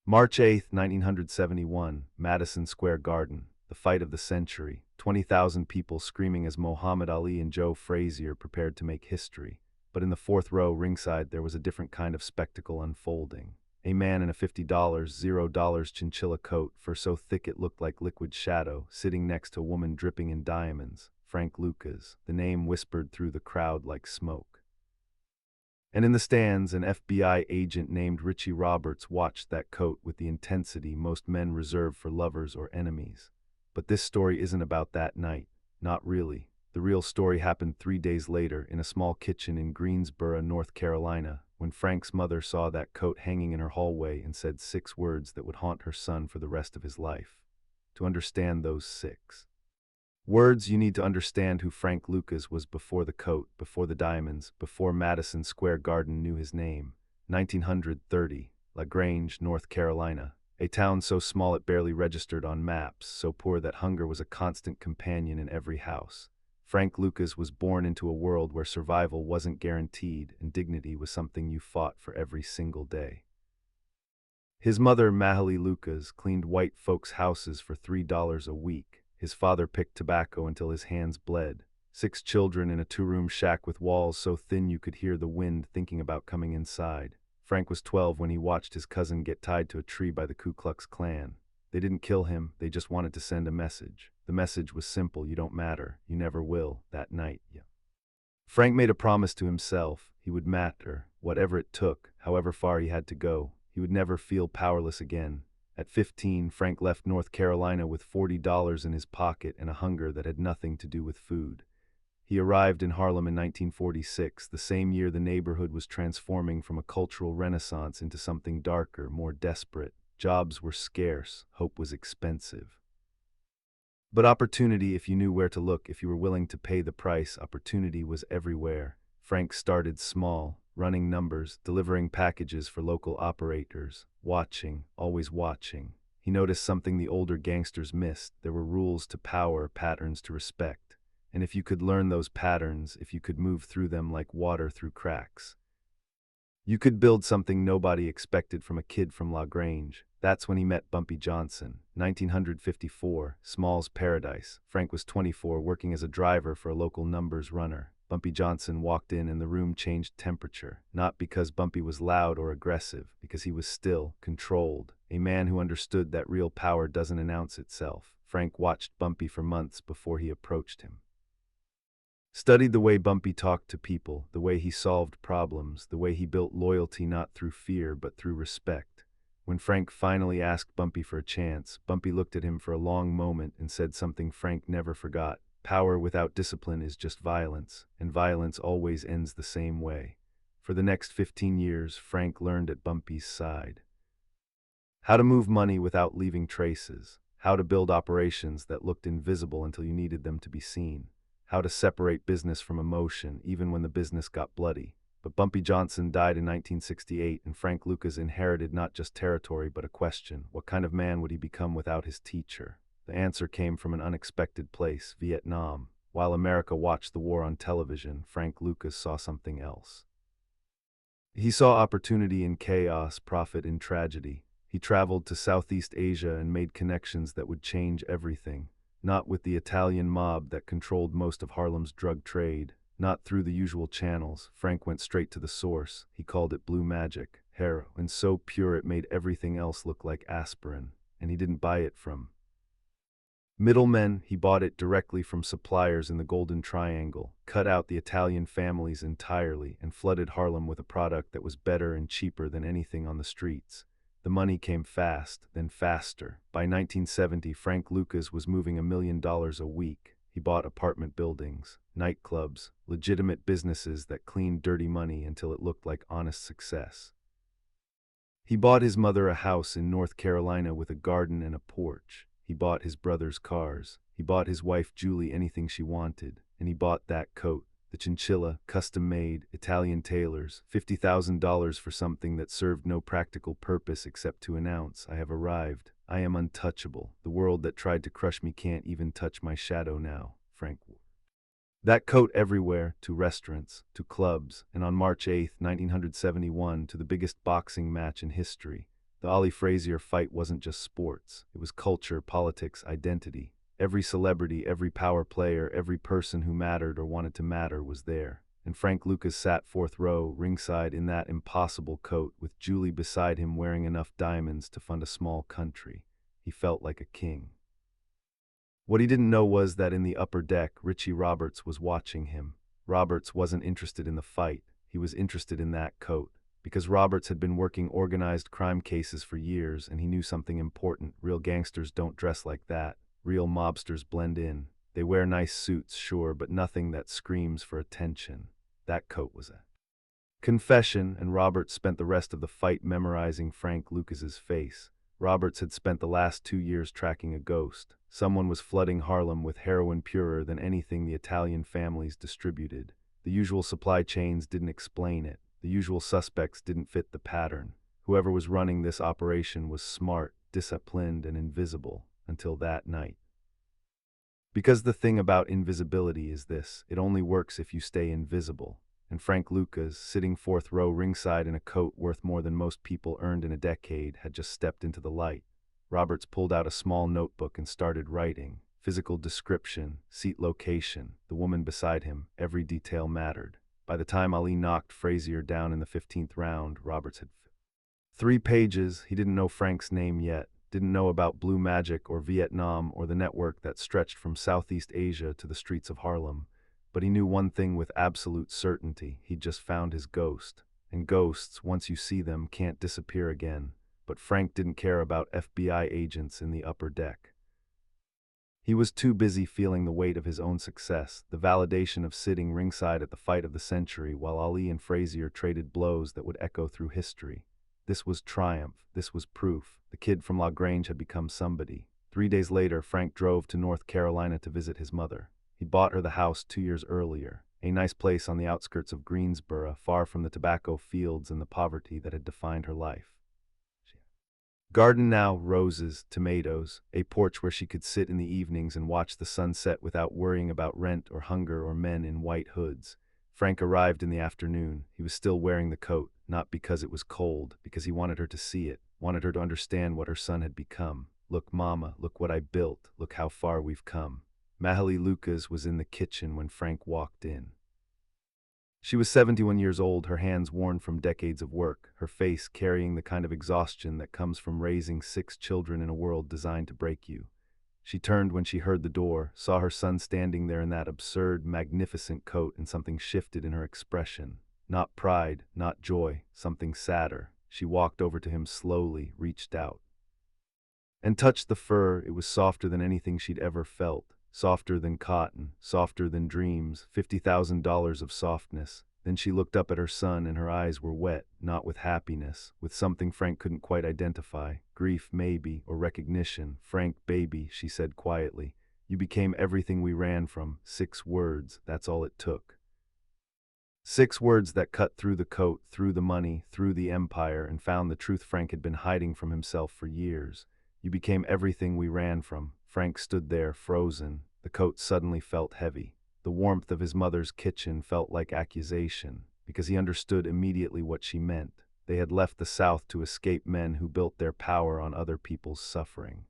March 8, 1971, Madison Square Garden, the fight of the century. 20,000 people screaming as Muhammad Ali and Joe Frazier prepared to make history. But in the fourth row ringside there was a different kind of spectacle unfolding. A man in a $50, $0 chinchilla coat, fur so thick it looked like liquid shadow, sitting next to a woman dripping in diamonds, Mahalee Lucas, the name whispered through the crowd like smoke. And in the stands, an FBI agent named Richie Roberts watched that coat with the intensity most men reserve for lovers or enemies. But this story isn't about that night. Not really. The real story happened 3 days later in a small kitchen in Greensboro, North Carolina, when Frank's mother saw that coat hanging in her hallway and said 6 words that would haunt her son for the rest of his life. To understand those 6 words, you need to understand who Mahalee Lucas was before the coat, before the diamonds, before Madison Square Garden knew his name. 1930, LaGrange, North Carolina. A town so small it barely registered on maps, so poor that hunger was a constant companion in every house. Mahalee Lucas was born into a world where survival wasn't guaranteed and dignity was something you fought for every single day. His mother, Mahalee Lucas, cleaned white folks' houses for $3 a week. His father picked tobacco until his hands bled. 6 children in a 2-room shack with walls so thin you could hear the wind thinking about coming inside. Frank was 12 when he watched his cousin get tied to a tree by the Ku Klux Klan. They didn't kill him, they just wanted to send a message. The message was simple: you don't matter, you never will, that night. Frank made a promise to himself: he would matter, whatever it took, however far he had to go. He would never feel powerless again. At 15, Frank left North Carolina with $40 in his pocket and a hunger that had nothing to do with food. He arrived in Harlem in 1946, the same year the neighborhood was transforming from a cultural renaissance into something darker, more desperate. Jobs were scarce, hope was expensive. But opportunity, if you knew where to look, if you were willing to pay the price, opportunity was everywhere. Frank started small, running numbers, delivering packages for local operators, watching, always watching. He noticed something the older gangsters missed. There were rules to power, patterns to respect. And if you could learn those patterns, if you could move through them like water through cracks, you could build something nobody expected from a kid from LaGrange. That's when he met Bumpy Johnson. 1954, Small's Paradise. Frank was 24, working as a driver for a local numbers runner. Bumpy Johnson walked in and the room changed temperature. Not because Bumpy was loud or aggressive, because he was still, controlled. A man who understood that real power doesn't announce itself. Frank watched Bumpy for months before he approached him. Studied the way Bumpy talked to people, the way he solved problems, the way he built loyalty not through fear but through respect. When Frank finally asked Bumpy for a chance, Bumpy looked at him for a long moment and said something Frank never forgot: power without discipline is just violence, and violence always ends the same way. For the next 15 years, Frank learned at Bumpy's side how to move money without leaving traces, how to build operations that looked invisible until you needed them to be seen, how to separate business from emotion even when the business got bloody. But Bumpy Johnson died in 1968, and Mahalee Lucas inherited not just territory but a question: what kind of man would he become without his teacher? The answer came from an unexpected place: Vietnam. While America watched the war on television, Mahalee Lucas saw something else. He saw opportunity in chaos, profit in tragedy. He traveled to Southeast Asia and made connections that would change everything. Not with the Italian mob that controlled most of Harlem's drug trade. Not through the usual channels. Frank went straight to the source. He called it blue magic, heroin, so pure it made everything else look like aspirin. And he didn't buy it from middlemen. He bought it directly from suppliers in the Golden Triangle, cut out the Italian families entirely, and flooded Harlem with a product that was better and cheaper than anything on the streets. The money came fast, then faster. By 1970, Mahalee Lucas was moving $1 million a week. He bought apartment buildings, nightclubs, legitimate businesses that cleaned dirty money until it looked like honest success. He bought his mother a house in North Carolina with a garden and a porch. He bought his brother's cars. He bought his wife Julie anything she wanted. And he bought that coat, the chinchilla, custom-made, Italian tailors, $50,000 for something that served no practical purpose except to announce: I have arrived. I am untouchable. The world that tried to crush me can't even touch my shadow now. Frank wore that coat everywhere, to restaurants, to clubs, and on March 8, 1971, to the biggest boxing match in history. The Ali-Frazier fight wasn't just sports. It was culture, politics, identity. Every celebrity, every power player, every person who mattered or wanted to matter was there. And Frank Lucas sat fourth row, ringside in that impossible coat, with Julie beside him wearing enough diamonds to fund a small country. He felt like a king. What he didn't know was that in the upper deck, Richie Roberts was watching him. Roberts wasn't interested in the fight. He was interested in that coat. Because Roberts had been working organized crime cases for years, and he knew something important. Real gangsters don't dress like that. Real mobsters blend in. They wear nice suits, sure, but nothing that screams for attention. That coat was a confession, and Roberts spent the rest of the fight memorizing Frank Lucas's face. Roberts had spent the last 2 years tracking a ghost. Someone was flooding Harlem with heroin purer than anything the Italian families distributed. The usual supply chains didn't explain it. The usual suspects didn't fit the pattern. Whoever was running this operation was smart, disciplined, and invisible, until that night. Because the thing about invisibility is this: it only works if you stay invisible. And Frank Lucas, sitting fourth row ringside in a coat worth more than most people earned in a decade, had just stepped into the light. Roberts pulled out a small notebook and started writing. Physical description, seat location, the woman beside him, every detail mattered. By the time Ali knocked Frazier down in the 15th round, Roberts had 3 pages. He didn't know Frank's name yet, didn't know about Blue Magic or Vietnam or the network that stretched from Southeast Asia to the streets of Harlem. But he knew one thing with absolute certainty: he'd just found his ghost. And ghosts, once you see them, can't disappear again. But Frank didn't care about FBI agents in the upper deck. He was too busy feeling the weight of his own success, the validation of sitting ringside at the fight of the century while Ali and Frazier traded blows that would echo through history. This was triumph. This was proof. The kid from La Grange had become somebody. 3 days later, Frank drove to North Carolina to visit his mother. He bought her the house 2 years earlier, a nice place on the outskirts of Greensboro, far from the tobacco fields and the poverty that had defined her life. Garden now, roses, tomatoes, a porch where she could sit in the evenings and watch the sunset without worrying about rent or hunger or men in white hoods. Frank arrived in the afternoon. He was still wearing the coat, not because it was cold, because he wanted her to see it, wanted her to understand what her son had become. Look, Mama, look what I built, look how far we've come. Mahalee Lucas was in the kitchen when Frank walked in. She was 71 years old, her hands worn from decades of work, her face carrying the kind of exhaustion that comes from raising 6 children in a world designed to break you. She turned when she heard the door, saw her son standing there in that absurd, magnificent coat, and something shifted in her expression. Not pride, not joy, something sadder. She walked over to him slowly, reached out, and touched the fur. It was softer than anything she'd ever felt. Softer than cotton, softer than dreams, $50,000 of softness. Then she looked up at her son, and her eyes were wet, not with happiness, with something Frank couldn't quite identify. Grief, maybe, or recognition. Frank, baby, she said quietly, you became everything we ran from. 6 words, that's all it took. 6 words that cut through the coat, through the money, through the empire, and found the truth Frank had been hiding from himself for years. You became everything we ran from. Frank stood there, frozen. The coat suddenly felt heavy. The warmth of his mother's kitchen felt like accusation, because he understood immediately what she meant. They had left the South to escape men who built their power on other people's suffering.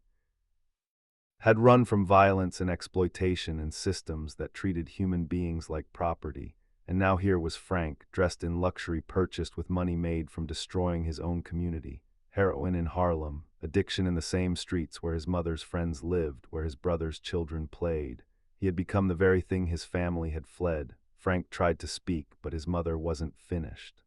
Had run from violence and exploitation and systems that treated human beings like property. And now here was Frank, dressed in luxury purchased with money made from destroying his own community. Heroin in Harlem, addiction in the same streets where his mother's friends lived, where his brother's children played. He had become the very thing his family had fled. Frank tried to speak, but his mother wasn't finished.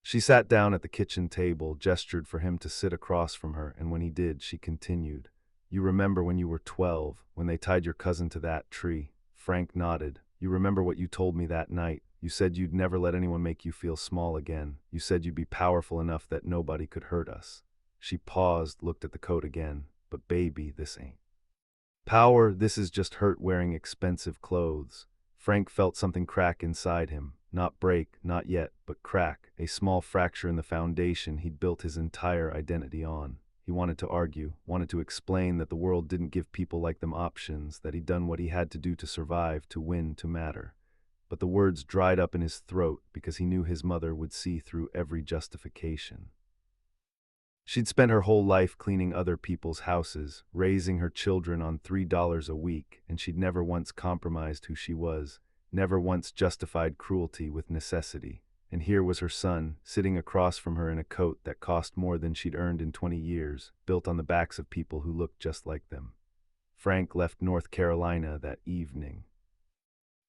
She sat down at the kitchen table, gestured for him to sit across from her, and when he did, she continued. You remember when you were 12, when they tied your cousin to that tree? Frank nodded. You remember what you told me that night? You said you'd never let anyone make you feel small again. You said you'd be powerful enough that nobody could hurt us. She paused, looked at the coat again. But baby, this ain't power, this is just hurt wearing expensive clothes. Frank felt something crack inside him. Not break, not yet, but crack. A small fracture in the foundation he'd built his entire identity on. He wanted to argue, wanted to explain that the world didn't give people like them options, that he'd done what he had to do to survive, to win, to matter. But the words dried up in his throat because he knew his mother would see through every justification. She'd spent her whole life cleaning other people's houses, raising her children on $3 a week, and she'd never once compromised who she was, never once justified cruelty with necessity. And here was her son, sitting across from her in a coat that cost more than she'd earned in 20 years, built on the backs of people who looked just like them. Frank left North Carolina that evening.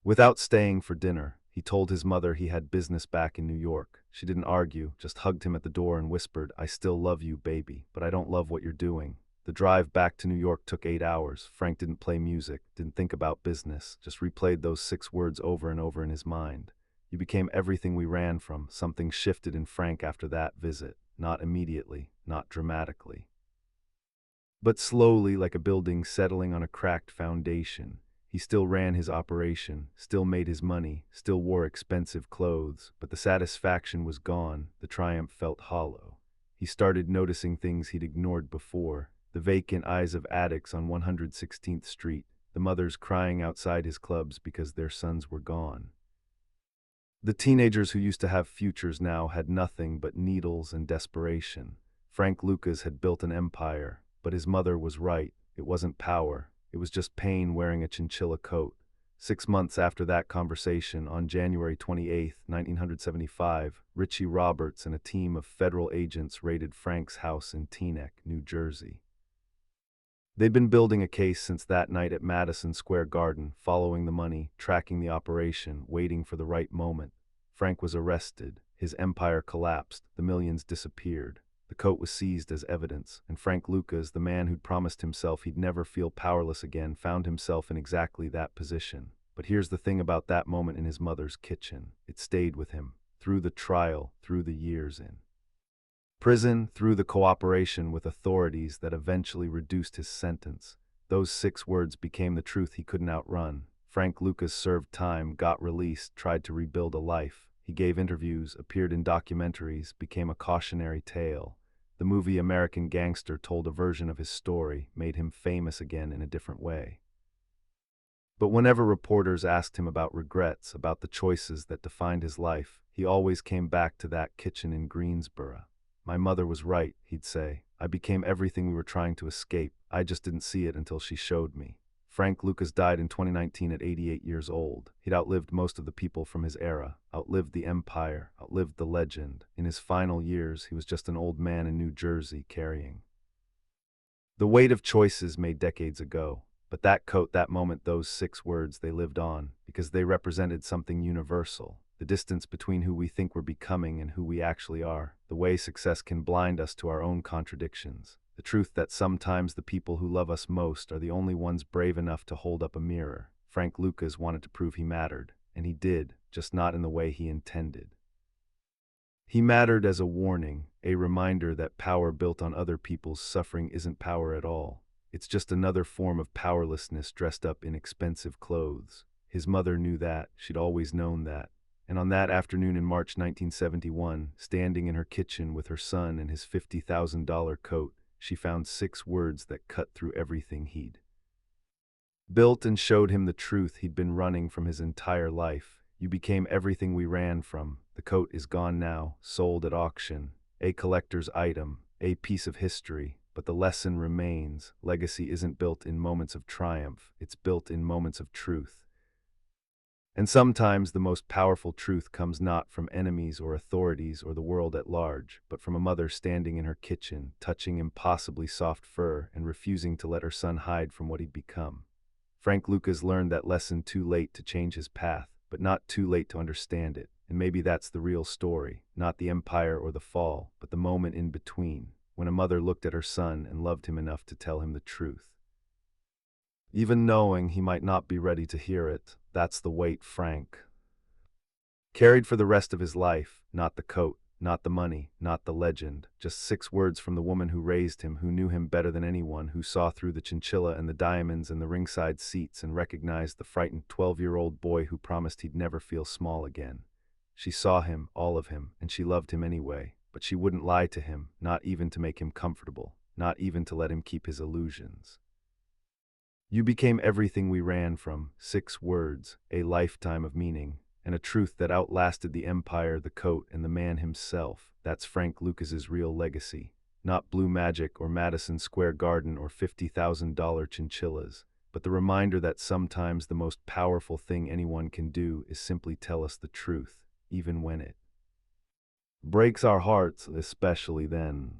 Without staying for dinner, he told his mother he had business back in New York. She didn't argue, just hugged him at the door and whispered, "I still love you, baby, but I don't love what you're doing." The drive back to New York took 8 hours. Frank didn't play music, didn't think about business, just replayed those 6 words over and over in his mind. "You became everything we ran from." Something shifted in Frank after that visit. Not immediately, not dramatically, but slowly, like a building settling on a cracked foundation. He still ran his operation, still made his money, still wore expensive clothes, but the satisfaction was gone, the triumph felt hollow. He started noticing things he'd ignored before: the vacant eyes of addicts on 116th Street, the mothers crying outside his clubs because their sons were gone. The teenagers who used to have futures now had nothing but needles and desperation. Frank Lucas had built an empire, but his mother was right. It wasn't power. It was just pain wearing a chinchilla coat. 6 months after that conversation, on January 28, 1975, Richie Roberts and a team of federal agents raided Frank's house in Teaneck, New Jersey. They'd been building a case since that night at Madison Square Garden, following the money, tracking the operation, waiting for the right moment. Frank was arrested. His empire collapsed. The millions disappeared. The coat was seized as evidence, and Frank Lucas, the man who'd promised himself he'd never feel powerless again, found himself in exactly that position. But here's the thing about that moment in his mother's kitchen. It stayed with him, through the trial, through the years in prison, through the cooperation with authorities that eventually reduced his sentence. Those 6 words became the truth he couldn't outrun. Frank Lucas served time, got released, tried to rebuild a life. He gave interviews, appeared in documentaries, became a cautionary tale. The movie American Gangster told a version of his story, made him famous again in a different way. But whenever reporters asked him about regrets, about the choices that defined his life, he always came back to that kitchen in Greensboro. "My mother was right," he'd say. "I became everything we were trying to escape. I just didn't see it until she showed me." Frank Lucas died in 2019 at 88 years old. He'd outlived most of the people from his era, outlived the empire, outlived the legend. In his final years, he was just an old man in New Jersey carrying the weight of choices made decades ago. But that coat, that moment, those 6 words, they lived on, because they represented something universal. The distance between who we think we're becoming and who we actually are. The way success can blind us to our own contradictions. The truth that sometimes the people who love us most are the only ones brave enough to hold up a mirror. Frank Lucas wanted to prove he mattered, and he did, just not in the way he intended. He mattered as a warning, a reminder that power built on other people's suffering isn't power at all. It's just another form of powerlessness dressed up in expensive clothes. His mother knew that. She'd always known that. And on that afternoon in March 1971, standing in her kitchen with her son and his $50,000 coat, she found 6 words that cut through everything he'd built and showed him the truth he'd been running from his entire life. "You became everything we ran from. The coat is gone now, sold at auction, a collector's item, a piece of history. But the lesson remains. Legacy isn't built in moments of triumph. It's built in moments of truth. And sometimes the most powerful truth comes not from enemies or authorities or the world at large, but from a mother standing in her kitchen, touching impossibly soft fur and refusing to let her son hide from what he'd become." Frank Lucas learned that lesson too late to change his path, but not too late to understand it. And maybe that's the real story, not the empire or the fall, but the moment in between, when a mother looked at her son and loved him enough to tell him the truth, even knowing he might not be ready to hear it. That's the weight Frank carried for the rest of his life. Not the coat, not the money, not the legend. Just 6 words from the woman who raised him, who knew him better than anyone, who saw through the chinchilla and the diamonds and the ringside seats and recognized the frightened 12-year-old boy who promised he'd never feel small again. She saw him, all of him, and she loved him anyway. But she wouldn't lie to him, not even to make him comfortable, not even to let him keep his illusions. "You became everything we ran from." 6 words, a lifetime of meaning, and a truth that outlasted the empire, the coat, and the man himself. That's Frank Lucas's real legacy. not blue magic or Madison Square Garden or $50,000 chinchillas, but the reminder that sometimes the most powerful thing anyone can do is simply tell us the truth, even when it breaks our hearts, especially then.